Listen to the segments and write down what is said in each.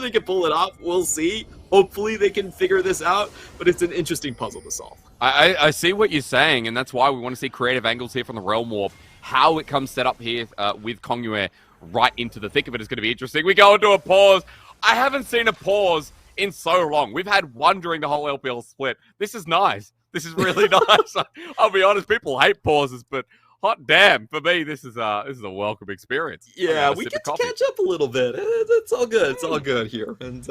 they can pull it off. We'll see. Hopefully they can figure this out, but it's an interesting puzzle to solve. I see what you're saying, and that's why we want to see creative angles here from the Realm Warp. How it comes set up here with Kongyue right into the thick of it is going to be interesting. We go into a pause. I haven't seen a pause in so long. We've had one during the whole LPL split. This is nice. This is really nice. I'll be honest, people hate pauses, but hot damn, for me, this is a welcome experience. Yeah, we get to catch up a little bit. It's all good. It's all good here. And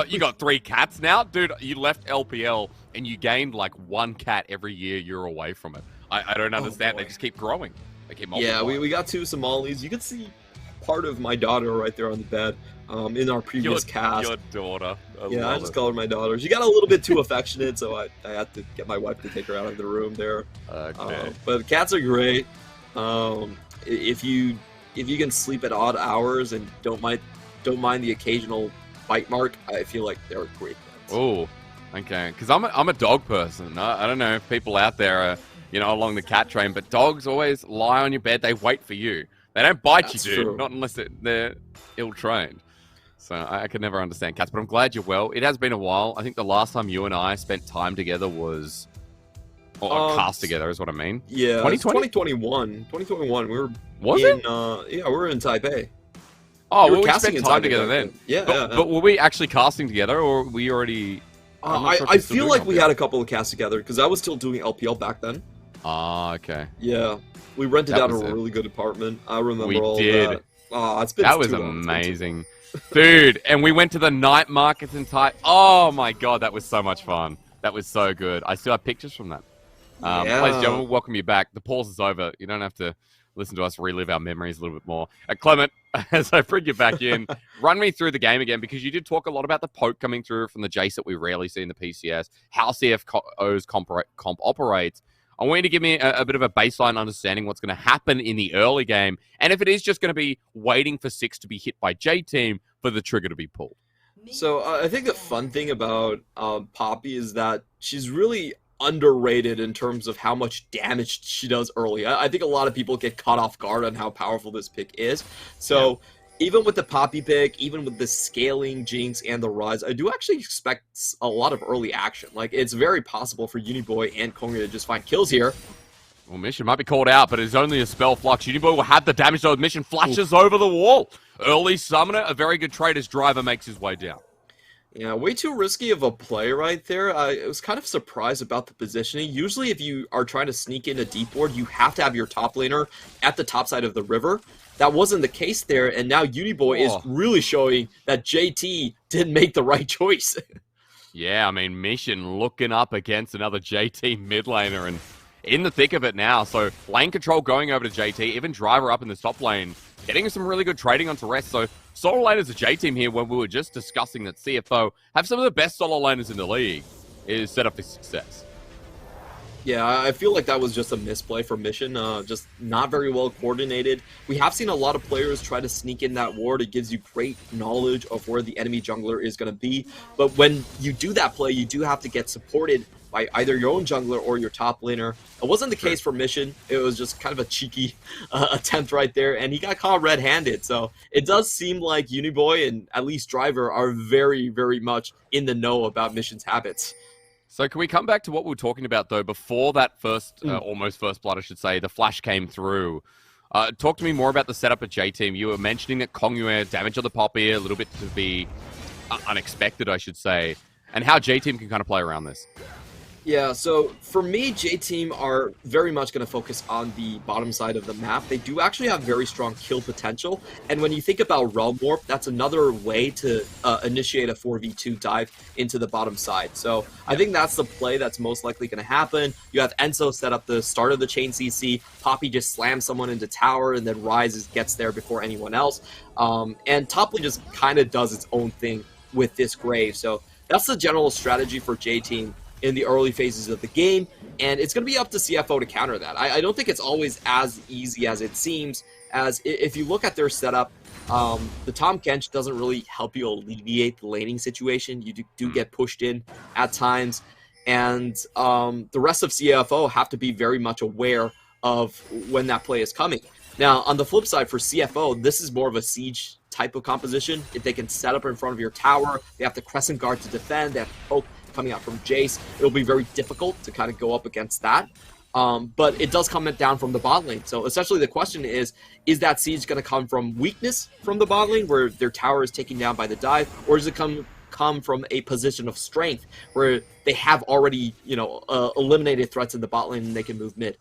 you got 3 cats now, dude. You left LPL and you gained like 1 cat every year you're away from it. I don't understand. They just keep growing. They keep multiplying. Yeah, we got 2 Somalis. You can see part of my daughter right there on the bed. In our previous cast. Your daughter. I just call her my daughter. She got a little bit too affectionate, so I had to get my wife to take her out of the room there. Okay. But cats are great. If you can sleep at odd hours and don't mind the occasional bite mark, I feel like they're great pets. Oh, okay. Because I'm a dog person. I don't know if people out there are along the cat train, but dogs always lie on your bed. They wait for you. They don't bite That's you, dude. true. Not unless they're ill-trained. So I could never understand cats, but I'm glad you're well. It has been a while. I think the last time you and I spent time together was... cast together is what I mean. Yeah, 2020? 2021. 2021. We were we were in Taipei. Oh, we we casting spent in time Taipei together back then. Yeah, but were we actually casting together, or were we already... I feel like we had a couple of casts together, because I was still doing LPL back then. Ah, okay. Yeah, we rented out a really good apartment. I remember we all did. that. Oh, it's been that was amazing. Dude, and we went to the night markets in Thai. Oh my god, that was so much fun. That was so good. I still have pictures from that. Ladies and gentlemen, welcome you back. The pause is over. You don't have to listen to us relive our memories a little bit more. Clement, as I bring you back in, run me through the game again, because you did talk a lot about the poke coming through from the Jace that we rarely see in the PCS, how CFO's comp operates. I want you to give me a bit of a baseline understanding what's going to happen in the early game, and if it is just going to be waiting for 6 to be hit by J-Team for the trigger to be pulled. So I think the fun thing about Poppy is that she's really underrated in terms of how much damage she does early. I think a lot of people get caught off guard on how powerful this pick is. So even with the Poppy pick, even with the scaling, Jinx, and the Rise, I do actually expect a lot of early action. Like, it's very possible for Uniboy and Kongyue to just find kills here. Well, Mission might be called out, but it's only a spell flux. Uniboy will have the damage, though. Mission flashes over the wall. Early summoner, a very good trade as Driver makes his way down. Yeah, way too risky of a play right there. I was kind of surprised about the positioning. Usually if you are trying to sneak in a deep ward, you have to have your top laner at the top side of the river. That wasn't the case there, and now Uniboy is really showing that JT didn't make the right choice. Yeah, I mean, Mission looking up against another JT mid laner and in the thick of it now. So lane control going over to JT, even Driver up in the top lane, getting some really good trading onto rest. So solo laners a J-Team here, when we were just discussing that CFO have some of the best solo laners in the league, is set up for success. Yeah, I feel like that was just a misplay for Mission, just not very well coordinated. We have seen a lot of players try to sneak in that ward. It gives you great knowledge of where the enemy jungler is going to be. But when you do that play, you do have to get supported by either your own jungler or your top laner. It wasn't the case for Mission. It was just kind of a cheeky attempt right there, and he got caught red-handed. So it does seem like Uniboy and at least Driver are very, very much in the know about Mission's habits. So can we come back to what we were talking about, though, before that first, almost first blood, I should say, the flash came through? Talk to me more about the setup at J-Team. You were mentioning that Kongyue damage on the Poppy, a little bit to be unexpected, I should say, and how J-Team can kind of play around this. Yeah, so for me, J-Team are very much going to focus on the bottom side of the map. They do actually have very strong kill potential, and when you think about Realm Warp, that's another way to initiate a 4v2 dive into the bottom side. So I think that's the play that's most likely going to happen. You have Enzo set up the start of the chain CC, Poppy just slams someone into tower, and then Rise gets there before anyone else. And top lane just kind of does its own thing with this Grave. So that's the general strategy for J-Team in the early phases of the game, and it's going to be up to CFO to counter that. I don't think it's always as easy as it seems, as if you look at their setup, the Tahm Kench doesn't really help you alleviate the laning situation. You do get pushed in at times, and the rest of CFO have to be very much aware of when that play is coming. Now, on the flip side for CFO, this is more of a siege type of composition. If they can set up in front of your tower, they have the Crescent Guard to defend, they have poke coming out from Jace, it'll be very difficult to kind of go up against that. But it does come down from the bot lane. So essentially the question is that siege going to come from weakness from the bot lane, where their tower is taken down by the dive, or does it come from a position of strength, where they have already, eliminated threats in the bot lane and they can move mid?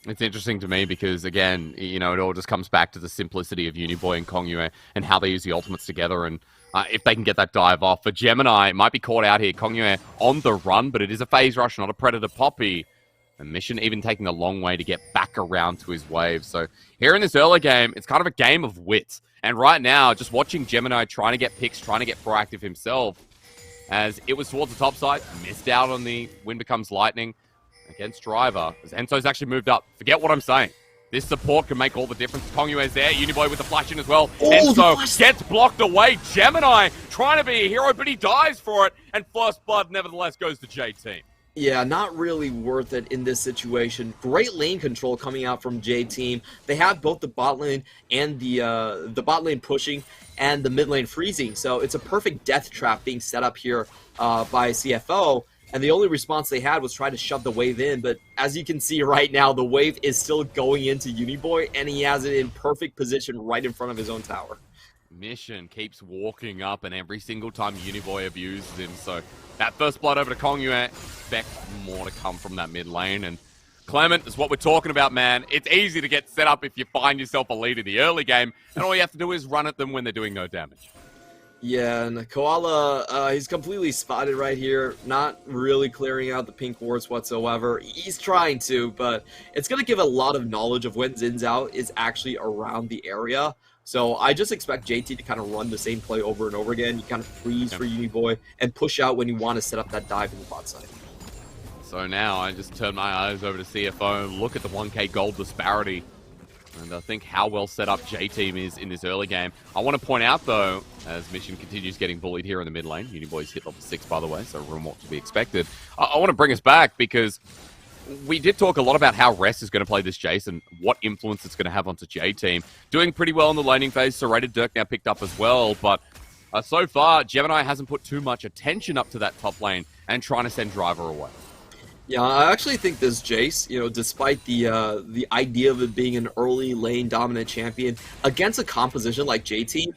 It's interesting to me because, again, it all just comes back to the simplicity of Uniboy and Kongyue and how they use the ultimates together. And if they can get that dive off. For Gemini, it might be caught out here. Kongyue on the run, but it is a phase rush, not a Predator Poppy. And Mission even taking a long way to get back around to his wave. So here in this early game, it's kind of a game of wits. And right now, just watching Gemini trying to get picks, trying to get proactive himself, as it was towards the top side, missed out on the Wind Becomes Lightning against Driver, as Enzo's actually moved up. Forget what I'm saying. This support can make all the difference. Kongyue's there. Uniboy with the flash in as well. Enzo gets blocked away. Gemini trying to be a hero, but he dies for it. And First Blood nevertheless goes to J-Team. Yeah, not really worth it in this situation. Great lane control coming out from J-Team. They have both the bot lane and the bot lane pushing and the mid lane freezing. So it's a perfect death trap being set up here by CFO. And the only response they had was trying to shove the wave in. But as you can see right now, the wave is still going into Uniboy, and he has it in perfect position right in front of his own tower. Mission keeps walking up, and every single time Uniboy abuses him. So that first blood over to Kongyue. Expect more to come from that mid lane. And Clement is what we're talking about, man. It's easy to get set up if you find yourself a lead in the early game, and all you have to do is run at them when they're doing no damage. Yeah, and Koala, he's completely spotted right here, not really clearing out the pink wards whatsoever. He's trying to, but it's going to give a lot of knowledge of when Xin Zhao is actually around the area. So I just expect JT to kind of run the same play over and over again. You kind of freeze for Uniboy and push out when you want to set up that dive in the bot side. So now I just turn my eyes over to CFO and look at the 1k gold disparity. And I think how well set up J-Team is in this early game. I want to point out, though, as Mission continues getting bullied here in the mid lane. Uniboy's hit level 6, by the way, so room what to be expected. I want to bring us back because we did talk a lot about how Rest is going to play this Jace and what influence it's going to have onto J-Team. Doing pretty well in the laning phase. Serrated Dirk now picked up as well, but so far, Gemini hasn't put too much attention up to that top lane and trying to send Driver away. Yeah, I actually think this Jace, despite the idea of it being an early lane dominant champion, against a composition like J-Team,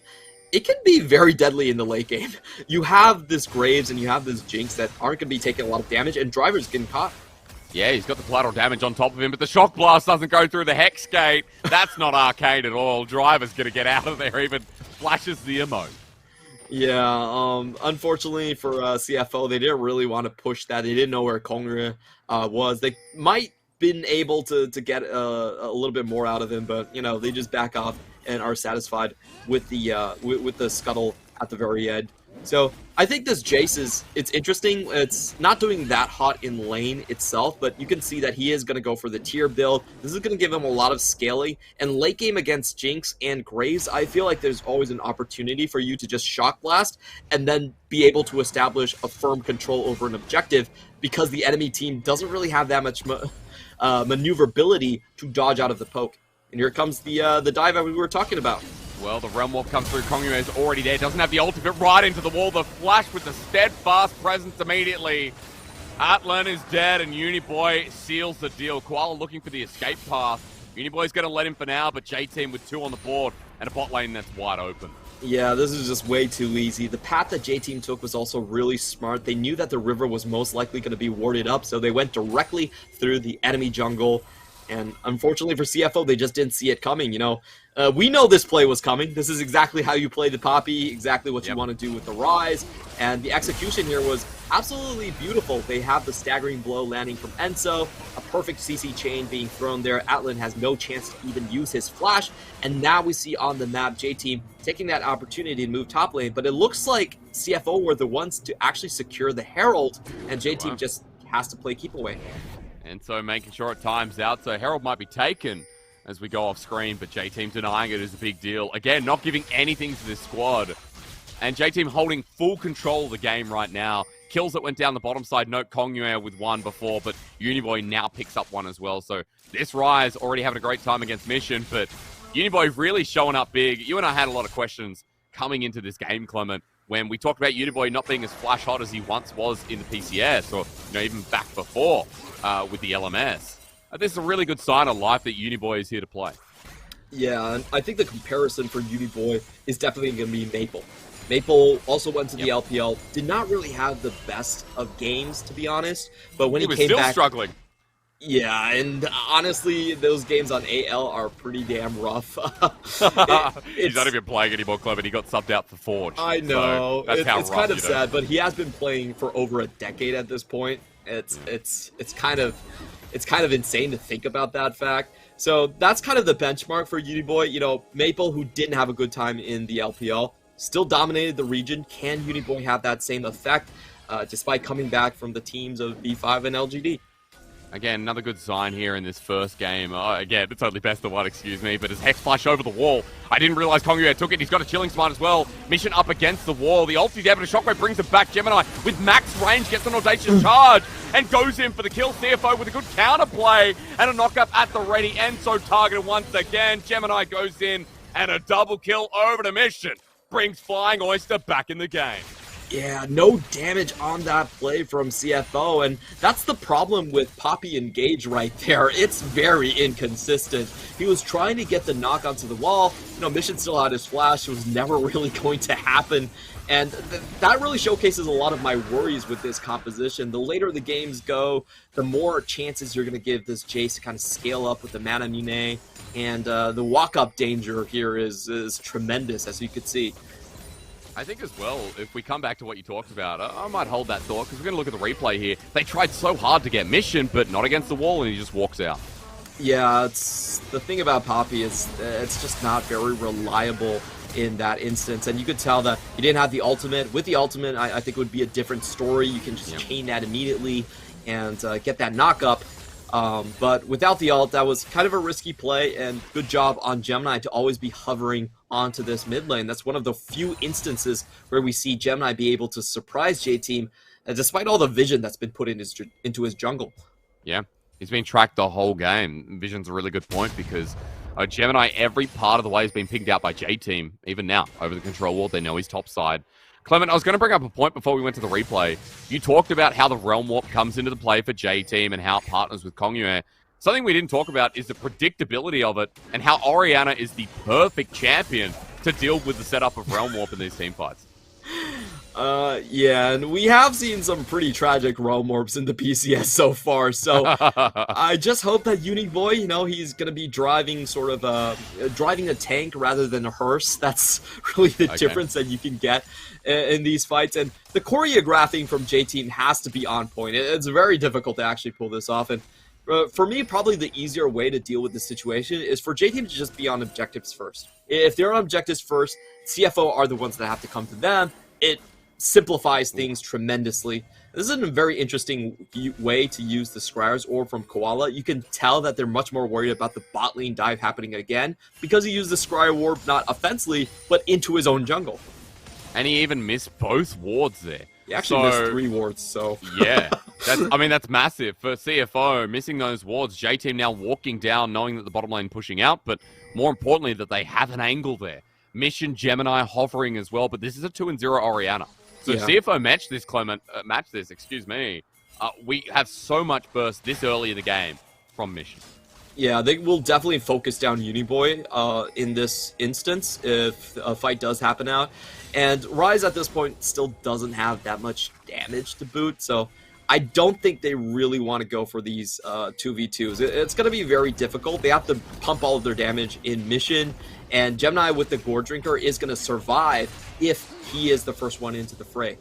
it can be very deadly in the late game. You have this Graves and you have this Jinx that aren't going to be taking a lot of damage, and Driver's getting caught. Yeah, he's got the collateral damage on top of him, but the Shock Blast doesn't go through the Hex Gate. That's not arcade at all. Driver's going to get out of there, even flashes the emote. Yeah, unfortunately for CFO, they didn't really want to push that. They didn't know where Kongyue was. They might been able to get a little bit more out of him, but they just back off and are satisfied with the scuttle at the very end. So I think this Jace it's interesting. It's not doing that hot in lane itself, but you can see that he is going to go for the tier build. This is going to give him a lot of scaling. And late game against Jinx and Graves, I feel like there's always an opportunity for you to just Shock Blast and then be able to establish a firm control over an objective, because the enemy team doesn't really have that much maneuverability to dodge out of the poke. And here comes the dive that we were talking about. Well, the Realm Walk comes through. Kongyue is already there. Doesn't have the ultimate, right into the wall. The flash with the steadfast presence immediately. Atlan is dead, and Uniboy seals the deal. Koala looking for the escape path. Uniboy's going to let him for now, but J-Team with 2 on the board and a bot lane that's wide open. Yeah, this is just way too easy. The path that J-Team took was also really smart. They knew that the river was most likely going to be warded up, so they went directly through the enemy jungle. And unfortunately for CFO, they just didn't see it coming. We know this play was coming. This is exactly how you play the Poppy, exactly what you want to do with the Rise. And the execution here was absolutely beautiful. They have the staggering blow landing from Enzo, a perfect CC chain being thrown there. Atlan has no chance to even use his flash. And now we see on the map J-Team taking that opportunity to move top lane. But it looks like CFO were the ones to actually secure the Herald, and J-Team just has to play keep away. And so making sure it times out, so Herald might be taken as we go off screen, but J-Team denying it is a big deal. Again, not giving anything to this squad. And J-Team holding full control of the game right now. kills that went down the bottom side. Note Kongyue with 1 before, but Uniboy now picks up 1 as well. So this Rise already having a great time against Mission, but Uniboy really showing up big. You and I had a lot of questions coming into this game, Clement, when we talked about Uniboy not being as flash hot as he once was in the PCS, or even back before with the LMS. This is a really good sign of life that Uniboy is here to play. Yeah, and I think the comparison for Uniboy is definitely going to be Maple. Maple also went to the LPL, did not really have the best of games, to be honest, but when he was came still back, struggling. Yeah, and honestly, those games on AL are pretty damn rough. He's not even playing anymore, Clement. He got subbed out for Forge. I know. So it's kind of sad, but he has been playing for over a decade at this point. It's kind of insane to think about that fact. So that's kind of the benchmark for Uniboy. You know, Maple, who didn't have a good time in the LPL, still dominated the region. Can Uniboy have that same effect, despite coming back from the teams of B5 and LGD? Again, another good sign here in this first game. Again, it's only best of 1, excuse me, but his Hex Flash over the wall. I didn't realize Kongyue took it. He's got a Chilling Smite as well. Mission up against the wall. The ulti there, but a Shockwave brings it back. Gemini, with max range, gets an Audacious Charge and goes in for the kill. CFO with a good counterplay and a knockup at the ready. Enso targeted once again. Gemini goes in and a double kill over to Mission. Brings Flying Oyster back in the game. Yeah, no damage on that play from CFO, and that's the problem with Poppy Engage right there. It's very inconsistent. He was trying to get the knock onto the wall. You know, Mission still had his flash. It was never really going to happen, and that really showcases a lot of my worries with this composition. The later the games go, the more chances you're going to give this Jace to kind of scale up with the Mana Mine, and the walk-up danger here is tremendous, as you could see. I think as well, if we come back to what you talked about, I might hold that thought, because we're going to look at the replay here. They tried so hard to get Mission, but not against the wall, and he just walks out. Yeah, it's the thing about Poppy is it's just not very reliable in that instance, and you could tell that he didn't have the ultimate. With the ultimate, I think it would be a different story. You can just chain that immediately and get that knock-up. But without the ult, that was kind of a risky play, and good job on Gemini to always be hovering onto this mid lane. That's one of the few instances where we see Gemini be able to surprise J-Team, despite all the vision that's been put into his jungle. Yeah, he's been tracked the whole game. Vision's a really good point, because Gemini, every part of the way, has been pinged out by J-Team, even now, over the control wall. They know he's top side. Clement, I was going to bring up a point before we went to the replay. You talked about how the Realm Warp comes into the play for J-Team and how it partners with Kongyue. Something we didn't talk about is the predictability of it, and how Orianna is the perfect champion to deal with the setup of Realm Warp in these team fights. Yeah, and we have seen some pretty tragic Realm Warps in the PCS so far, so I just hope that Uniboy, you know, he's going to be driving sort of driving a tank rather than a hearse. That's really the difference that you can get in these fights, and the choreographing from J-Team has to be on point. It's very difficult to actually pull this off, and for me, probably the easier way to deal with this situation is for J-Team to just be on objectives first. If they're on objectives first, CFO are the ones that have to come to them. It simplifies things tremendously. This is a very interesting way to use the Scryers orb from Koala. You can tell that they're much more worried about the bot lane dive happening again, because he used the Scryer orb not offensively, but into his own jungle. And he even missed both wards there. He actually missed 3 wards, so... Yeah, that's massive. For CFO, missing those wards, J-Team now walking down, knowing that the bottom lane pushing out, but more importantly, that they have an angle there. Mission, Gemini hovering as well, but this is a 2-0 Orianna. So CFO match this, Clement, we have so much burst this early in the game from Mission. Yeah, they will definitely focus down Uniboy in this instance if a fight does happen out. And Rise at this point still doesn't have that much damage to boot, so I don't think they really want to go for these 2v2s. It's going to be very difficult. They have to pump all of their damage in Mission, and Gemini with the Gore Drinker is going to survive if he is the first one into the fray.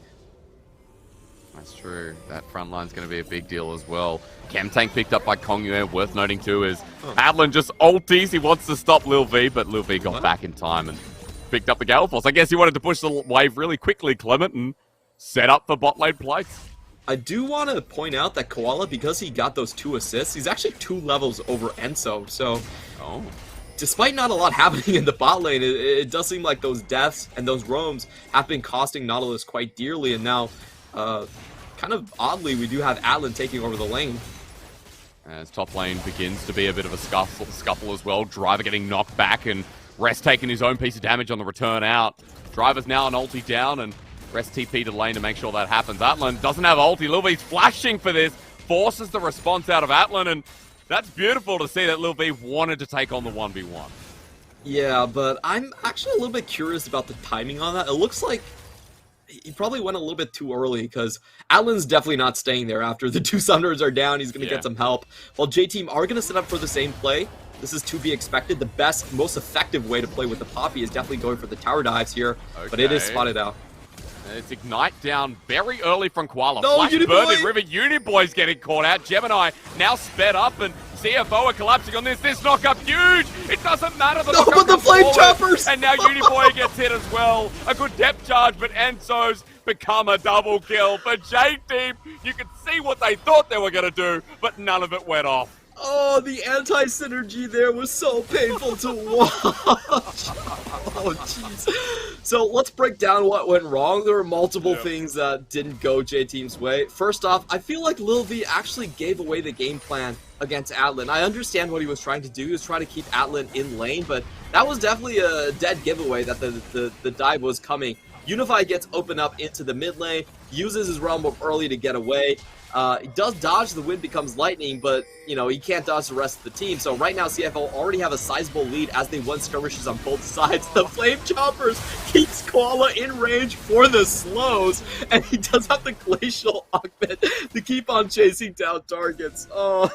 That's true. That front line's going to be a big deal as well. Chem Tank picked up by Kongyue. Worth noting too is Adlin just ulties. He wants to stop Lil V, but Lil V got back in time and picked up the Gale Force. I guess he wanted to push the wave really quickly, Clement, and set up the bot lane plates. I do want to point out that Koala, because he got those 2 assists, he's actually 2 levels over Enso. So, despite not a lot happening in the bot lane, it does seem like those deaths and those roams have been costing Nautilus quite dearly. And now, kind of oddly, we do have Atlan taking over the lane. As top lane begins to be a bit of a scuffle as well. Driver getting knocked back and Rest taking his own piece of damage on the return out. Driver's now an ulti down and Rest TP to lane to make sure that happens. Atlan doesn't have ulti. Lil V's flashing for this. Forces the response out of Atlan, and that's beautiful to see that Lil V wanted to take on the 1v1. Yeah, but I'm actually a little bit curious about the timing on that. It looks like he probably went a little bit too early because Atlan's definitely not staying there after the two Summoners are down. He's going to get some help. While J-Team are going to set up for the same play. This is to be expected. The best, most effective way to play with the Poppy is definitely going for the tower dives here, but it is spotted out. It's Ignite down very early from Koala. No, Flash Uniboy! Burn River. Uniboy's getting caught out. Gemini now sped up and CFO are collapsing on this. This knock-up huge! It doesn't matter. But the flame choppers! And now Uniboy gets hit as well. A good depth charge, but Enzo's become a double kill. For J-Team, you can see what they thought they were going to do, but none of it went off. Oh, the anti-synergy there was so painful to watch. Oh, jeez. So let's break down what went wrong. There were multiple things that didn't go J-Team's way. First off, I feel like Lil V actually gave away the game plan against Atlan. I understand what he was trying to do. He was trying to keep Atlan in lane, but that was definitely a dead giveaway that the dive was coming. Unify gets opened up into the mid lane, uses his Realm Warp early to get away. He does dodge, the wind becomes lightning, but, you know, he can't dodge the rest of the team. So right now, CFO already have a sizable lead as they won skirmishes on both sides. The Flame Choppers keeps Koala in range for the slows, and he does have the Glacial Augment to keep on chasing down targets. Oh,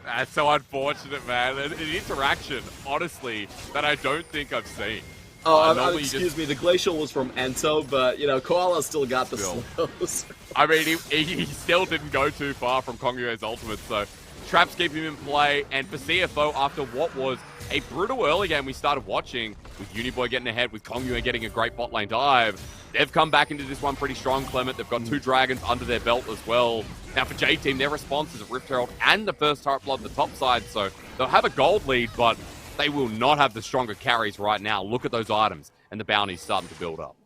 that's so unfortunate, man. An interaction, honestly, that I don't think I've seen. Oh, excuse me, the Glacial was from Enzo, but, you know, Koala still got the slows. I mean, he still didn't go too far from Kongyue's ultimate, so traps keep him in play. And for CFO, after what was a brutal early game we started watching, with Uniboy getting ahead, with Kongyue getting a great bot lane dive, they've come back into this one pretty strong, Clement. They've got 2 dragons under their belt as well. Now for J-Team, their response is a Rift Herald and the first Heart Blood the top side, so they'll have a gold lead, but they will not have the stronger carries right now. Look at those items, and the bounty's starting to build up.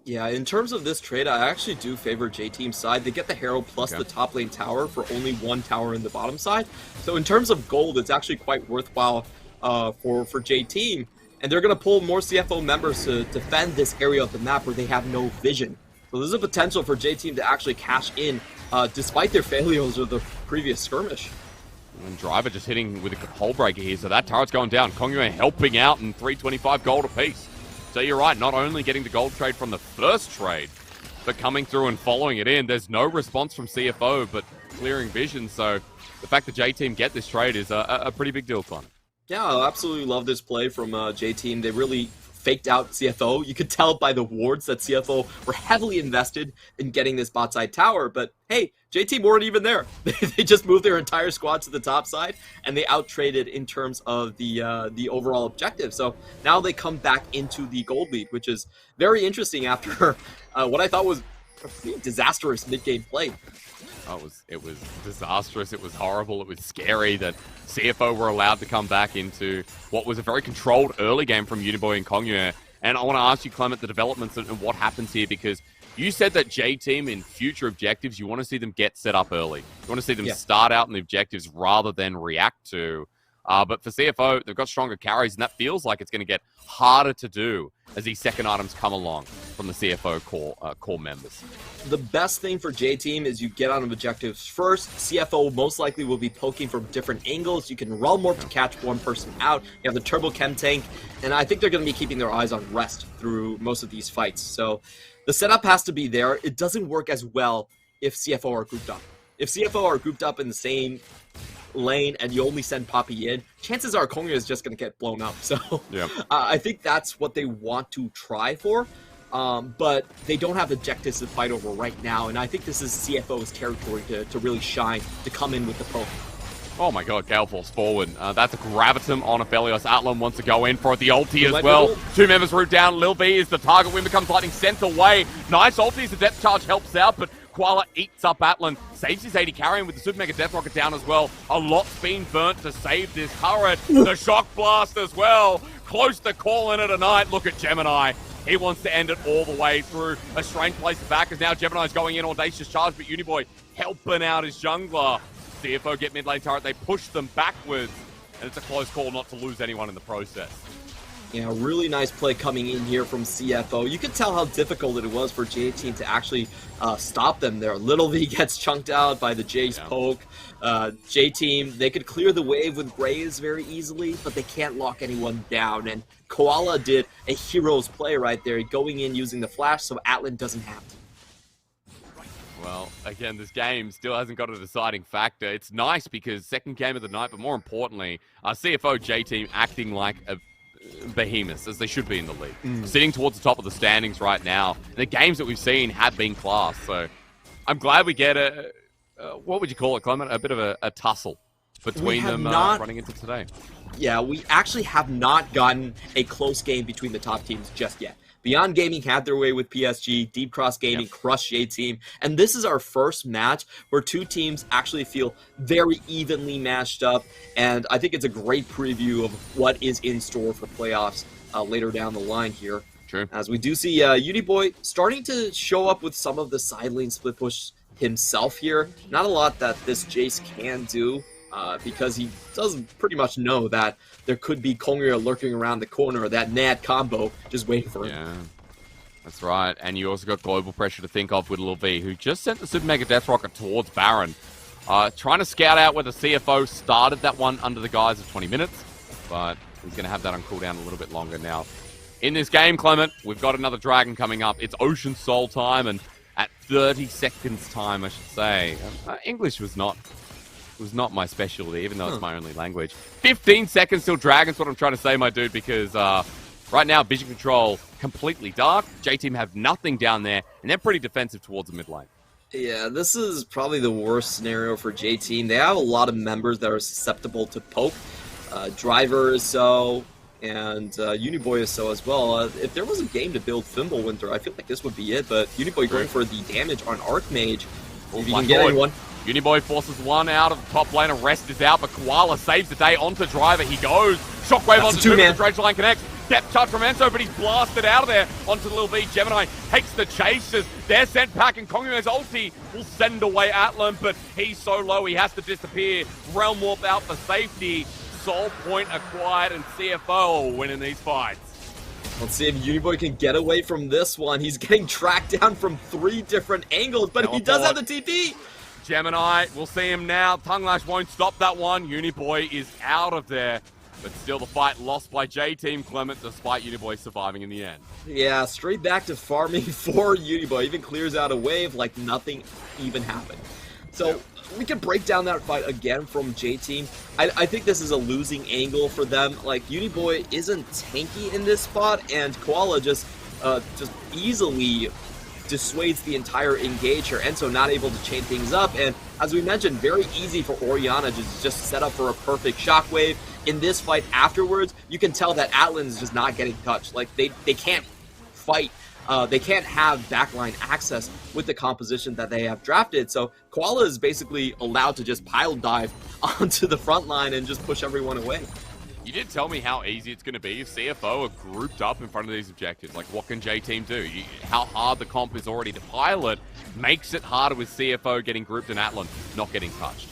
Yeah, in terms of this trade, I actually do favor J-Team's side. They get the Herald plus the top lane tower for only 1 tower in the bottom side. So in terms of gold, it's actually quite worthwhile for J-Team. And they're going to pull more CFO members to defend this area of the map where they have no vision. So there's a potential for J-Team to actually cash in despite their failures of the previous skirmish. And Driver just hitting with a hole breaker here, so that turret's going down. Kongyue helping out in 325 gold apiece. So you're right, not only getting the gold trade from the first trade, but coming through and following it in. There's no response from CFO, but clearing vision. So the fact that J-Team get this trade is a pretty big deal, Connor. Yeah, I absolutely love this play from J-Team. They really faked out CFO. You could tell by the wards that CFO were heavily invested in getting this bot side tower, but hey, J-Team weren't even there. They just moved their entire squad to the top side, and they out-traded in terms of the overall objective. So now they come back into the gold lead, which is very interesting after what I thought was a pretty disastrous mid-game play. Oh, it was disastrous. It was horrible. It was scary that CFO were allowed to come back into what was a very controlled early game from Uniboy and Kongyue. And I want to ask you, Clement, the developments and what happens here, because you said that J-Team in future objectives, you want to see them get set up early. You want to see them start out in the objectives rather than react to. But for CFO, they've got stronger carries, and that feels like it's going to get harder to do as these second items come along from the CFO core members. The best thing for J-Team is you get on objectives first. CFO most likely will be poking from different angles. You can Realm Warp to catch one person out. You have the Turbo Chem Tank, and I think they're going to be keeping their eyes on Rest through most of these fights. So the setup has to be there. It doesn't work as well if CFO are grouped up. If CFO are grouped up in the same lane and you only send Poppy in, chances are Kongyue is just going to get blown up. So I think that's what they want to try for, but they don't have objectives to fight over right now, and I think this is CFO's territory to really shine, to come in with the poke. Oh my god, Gale Force forward. That's a Gravitum on Aphelios. Atlan wants to go in for the ulti as well. 2 members root down. Lil V is the target. Win becomes lightning sent away. Nice ulti as the depth charge helps out, but Koala eats up Atlan, saves his 80 carrying with the Super Mega Death Rocket down as well. A lot's been burnt to save this turret. The Shock Blast as well. Close to calling it a night. Look at Gemini. He wants to end it all the way through. A strange place to back as now Gemini's going in, audacious charge, but Uniboy helping out his jungler. CFO get mid lane turret, they push them backwards, and it's a close call not to lose anyone in the process. Yeah, really nice play coming in here from CFO. You could tell how difficult it was for J-Team to actually stop them there. Little V gets chunked out by the Jace poke. J-Team, they could clear the wave with Graves very easily, but they can't lock anyone down. And Koala did a hero's play right there, going in using the flash so Atlan doesn't have to. Well, again, this game still hasn't got a deciding factor. It's nice because second game of the night, but more importantly, CFO J-Team acting like a behemoths, as they should be in the league. Sitting towards the top of the standings right now. The games that we've seen have been class, so I'm glad we get a what would you call it, Clement? A bit of a tussle between them running into today. Yeah, we actually have not gotten a close game between the top teams just yet. Beyond Gaming had their way with PSG, Deep Cross Gaming crushed J-Team, and this is our first match where two teams actually feel very evenly matched up, and I think it's a great preview of what is in store for playoffs later down the line here. True. As we do see Uniboy starting to show up with some of the side lane split push himself here. Not a lot that this Jace can do, because he does pretty much know that there could be Kongria lurking around the corner, or that Nad combo just waiting for him. Yeah, that's right. And you also got global pressure to think of with Lil V, who just sent the Super Mega Death Rocket towards Baron. Trying to scout out whether CFO started that one under the guise of 20 minutes, but he's going to have that on cooldown a little bit longer now. In this game, Clement, we've got another dragon coming up. It's Ocean Soul time, and at 30 seconds time, I should say. English was not my specialty, even though it's my only language. 15 seconds till Dragon's what I'm trying to say, my dude, because right now, vision control completely dark. J-Team have nothing down there, and they're pretty defensive towards the mid lane. Yeah, this is probably the worst scenario for J-Team. They have a lot of members that are susceptible to poke. Driver is so, and Uniboy is so as well. If there was a game to build Thimblewinter, I feel like this would be it, but Uniboy going for the damage on Archmage. If you can get anyone. Uniboy forces one out of the top lane, Arrest is out, but Koala saves the day onto Driver. He goes. Shockwave onto Driver, the Dredge line connects. Depth touch from Enzo, but he's blasted out of there onto Lil V. Gemini takes the chases. They're sent back, and Kongyu's ulti will send away Atlan, but he's so low he has to disappear. Realm Warp out for safety. Soul Point acquired, and CFO are winning these fights. Let's see if Uniboy can get away from this one. He's getting tracked down from 3 different angles, but he does have the TP. Gemini, we'll see him now. Tongue Lash won't stop that one. Uniboy is out of there. But still the fight lost by J-Team, Clement, despite Uniboy surviving in the end. Yeah, straight back to farming for Uniboy. Even clears out a wave like nothing even happened. So we can break down that fight again from J-Team. I think this is a losing angle for them. Like, Uniboy isn't tanky in this spot, and Koala just easily dissuades the entire engage here. Enzo not able to chain things up, and as we mentioned, very easy for Orianna to just set up for a perfect shockwave. In this fight afterwards, you can tell that Atlan is just not getting touched. Like, they can't fight. They can't have backline access with the composition that they have drafted. So Koala is basically allowed to just pile dive onto the front line and just push everyone away. You did tell me how easy it's going to be if CFO are grouped up in front of these objectives. Like, what can J-Team do? How hard the comp is already to pilot makes it harder with CFO getting grouped and Atlan not getting touched.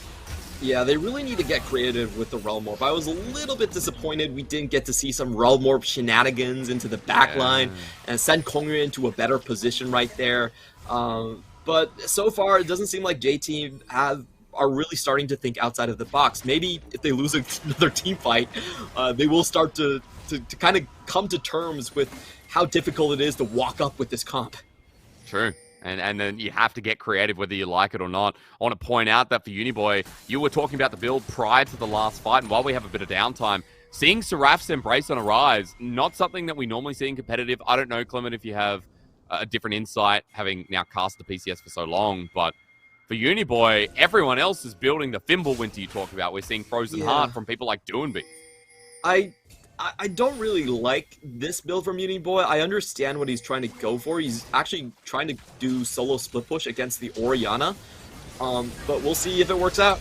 Yeah, they really need to get creative with the Realm Warp. I was a little bit disappointed we didn't get to see some Realm Warp shenanigans into the backline and send Kongria into a better position right there. But so far, it doesn't seem like J-Team are really starting to think outside of the box. Maybe if they lose another team fight, they will start to kind of come to terms with how difficult it is to walk up with this comp. True. And then you have to get creative whether you like it or not. I want to point out that for Uniboy, you were talking about the build prior to the last fight, and while we have a bit of downtime, seeing Seraph's Embrace on a rise, not something that we normally see in competitive. I don't know, Clement, if you have a different insight, having now cast the PCS for so long, but for Uniboy, everyone else is building the Thimblewinter you talk about. We're seeing Frozen Heart from people like Doinby. I don't really like this build from Uniboy. I understand what he's trying to go for. He's actually trying to do solo split push against the Orianna. But we'll see if it works out.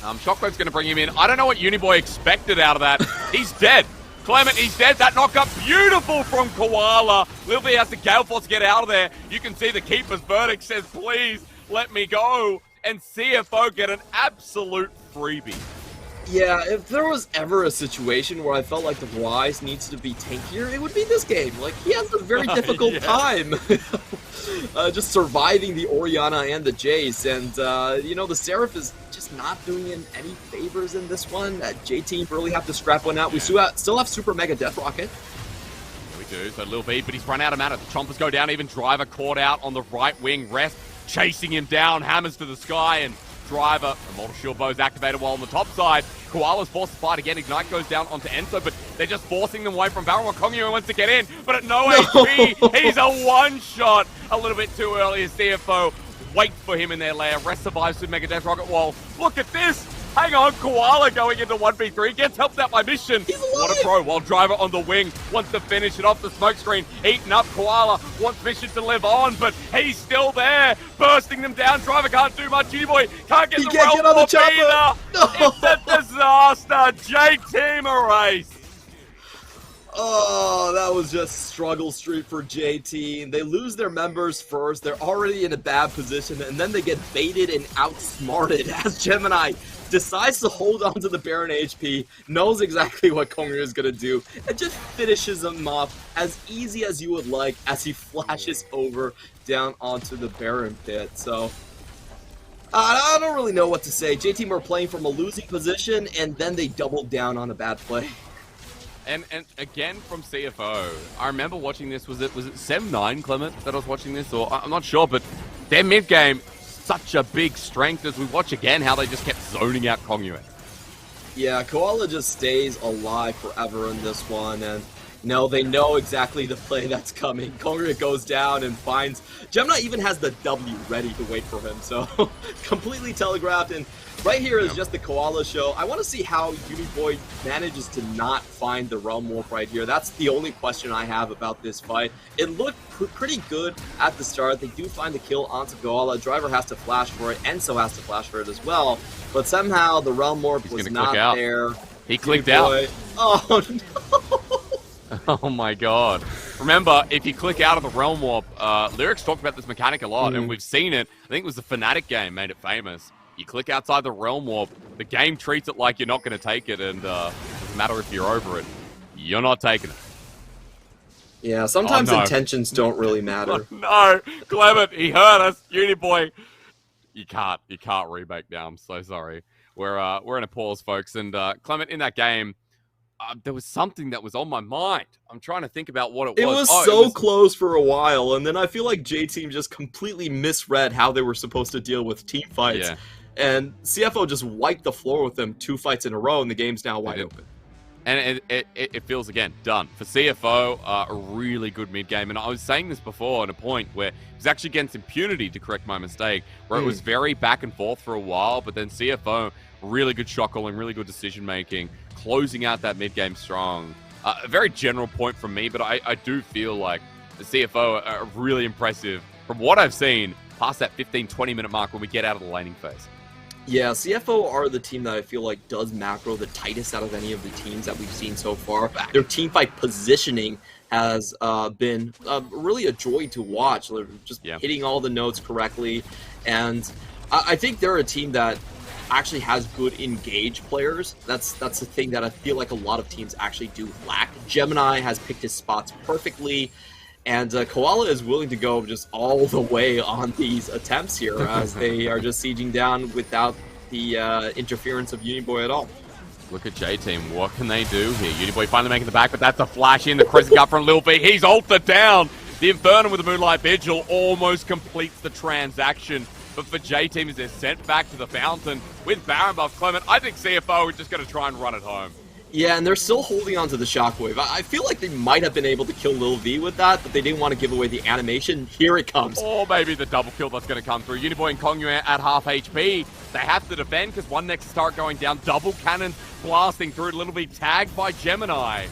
Shockwave's going to bring him in. I don't know what Uniboy expected out of that. He's dead. Clement, he's dead. That knockup, beautiful from Koala. Lil V has the Gale Force to get out of there. You can see the keeper's verdict says, please let me go. And CFO get an absolute freebie. Yeah, if there was ever a situation where I felt like the Wise needs to be tankier, it would be this game. Like, he has a very difficult time just surviving the Orianna and the Jace. And, you know, the Seraph is just not doing him any favors in this one. J-Team really have to scrap one out. We still have Super Mega Death Rocket. We do, so Lil V, but he's run out of mana. The Chompers go down, even Driver caught out on the right wing. Rest chasing him down, hammers to the sky, and Driver, a Mortal Shield Bow is activated while on the top side. Koala's forced to fight again. Ignite goes down onto Enzo, but they're just forcing them away from Baron. Kongyu wants to get in, but at no HP, he's a one-shot. A little bit too early as CFO wait for him in their lair. Rest survives with Mega Death Rocket Wall. Look at this! Hang on, Koala going into 1v3, gets helped out by Mission. What a pro, while Driver on the wing wants to finish it off the smoke screen. Eaten up, Koala wants Mission to live on, but he's still there, bursting them down. Driver can't do much. Boy can't get the realm up either. No. It's a disaster. J-Team erased. Oh, that was just struggle street for J-Team. They lose their members first. They're already in a bad position, and then they get baited and outsmarted as Gemini decides to hold on to the Baron HP, knows exactly what Kongyu is going to do, and just finishes him off as easy as you would like as he flashes over down onto the Baron pit. So, I don't really know what to say. J-Team are playing from a losing position, and then they doubled down on a bad play. And again from CFO, I remember watching this, was it 7-9, Clement, that I was watching this? Or I'm not sure, but their mid-game, such a big strength as we watch again how they just kept zoning out Kongyu. Yeah, Koala just stays alive forever in this one, and no, they know exactly the play that's coming. Kongyu goes down and finds... Gemini even has the W ready to wait for him, so completely telegraphed, and right here is just the Koala show. I want to see how Uniboy manages to not find the Realm Warp right here. That's the only question I have about this fight. It looked pretty good at the start. They do find the kill onto Koala. Driver has to flash for it. Enzo has to flash for it as well. But somehow the Realm Warp was not there. He clicked out. Oh, no. Oh my god. Remember, if you click out of the Realm Warp, Lyrics talked about this mechanic a lot, and we've seen it. I think it was the Fnatic game made it famous. You click outside the Realm Warp, the game treats it like you're not going to take it, and it doesn't matter if you're over it. You're not taking it. Yeah, sometimes intentions don't really matter. No, Clement, he hurt us. Uniboy, you can't rebake now. I'm so sorry. We're in a pause, folks. And Clement, in that game, there was something that was on my mind. I'm trying to think about what it was. It was close for a while, and then I feel like J-Team just completely misread how they were supposed to deal with team fights. Yeah. And CFO just wiped the floor with them 2 fights in a row, and the game's now wide open. And it feels, again, done. For CFO, a really good mid-game. And I was saying this before at a point where it was actually against Impunity, to correct my mistake, where it was very back and forth for a while, but then CFO, really good shot calling, really good decision-making, closing out that mid-game strong. A very general point from me, but I do feel like the CFO are really impressive from what I've seen past that 15-20 minute mark when we get out of the laning phase. Yeah, CFO are the team that I feel like does macro the tightest out of any of the teams that we've seen so far. Their teamfight positioning has been really a joy to watch. They're just hitting all the notes correctly. And I think they're a team that actually has good engaged players. That's the thing that I feel like a lot of teams actually do lack. Gemini has picked his spots perfectly. And Koala is willing to go just all the way on these attempts here as they are just sieging down without the interference of Uniboy at all. Look at J-Team. What can they do here? Uniboy finally making the back, but that's a flash in. The crescent up from Lil V. He's ulted down. The Inferno with the Moonlight Vigil almost completes the transaction. But for J-Team, as they're sent back to the fountain with Baron buff Clement, I think CFO is just going to try and run it home. Yeah, and they're still holding on to the Shockwave. I feel like they might have been able to kill Lil V with that, but they didn't want to give away the animation. Here it comes. Or maybe the double kill that's going to come through. Uniboy and Kongyu at half HP. They have to defend because one Nexus turret going down. Double cannon blasting through. Lil V tagged by Gemini.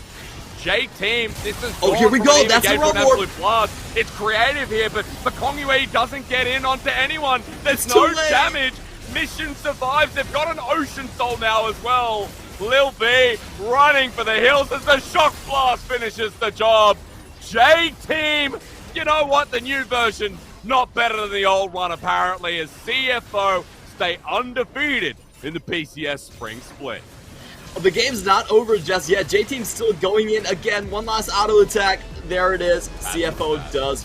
J-Team, this is here we go. That's the Realm Warp. It's creative here, but Kongyu doesn't get in onto anyone. There's no damage. Mission survives. They've got an Ocean Soul now as well. Lil B running for the hills as the Shock Blast finishes the job. J-Team, you know what? The new version, not better than the old one, apparently, as CFO stay undefeated in the PCS Spring Split. Well, the game's not over just yet. J-Team's still going in again. One last auto attack. There it is. CFO does